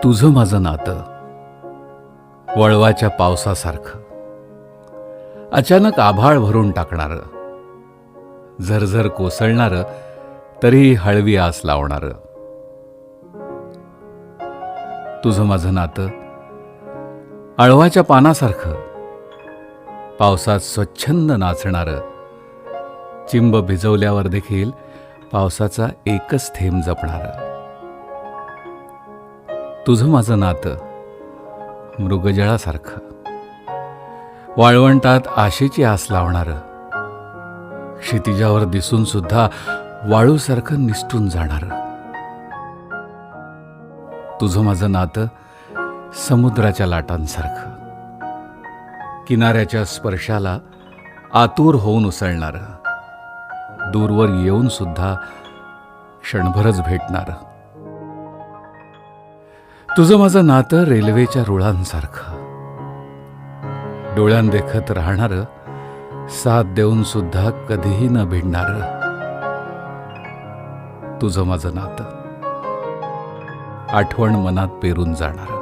तुझं माझं नातं वळवाच्या पावसासारखं, अचानक आभाळ भरून टाकणारं, झरझर कोसळणारं तरी हळवी आस लावणारं. तुझं माझं नातं अळवाच्या पानासारखं, पावसात स्वच्छंद नाचणारं, चिंब भिजवल्यावर देखील पावसाचा एकच थेंब जपणारं. तुझं माझं नातं मृगजळासारखं, वाळवंटात आशेची आस लावणारं, क्षितिजावर दिसून सुद्धा वाळूसारखं निसटून जाणारं. तुझं माझं नातं समुद्राच्या लाटांसारखं, किनाऱ्याच्या स्पर्शाला आतुर होऊन उसळणारं, दूरवर येऊन सुद्धा क्षणभरच भेटणारं. तुझं माझं नातं रेल्वेच्या रुळांसारखं, डोळ्यांदेखत राहणारं, साथ देऊन सुद्धा कधीही न भिडणारं. तुझं माझं नातं आठवण मनात पेरून जाणार.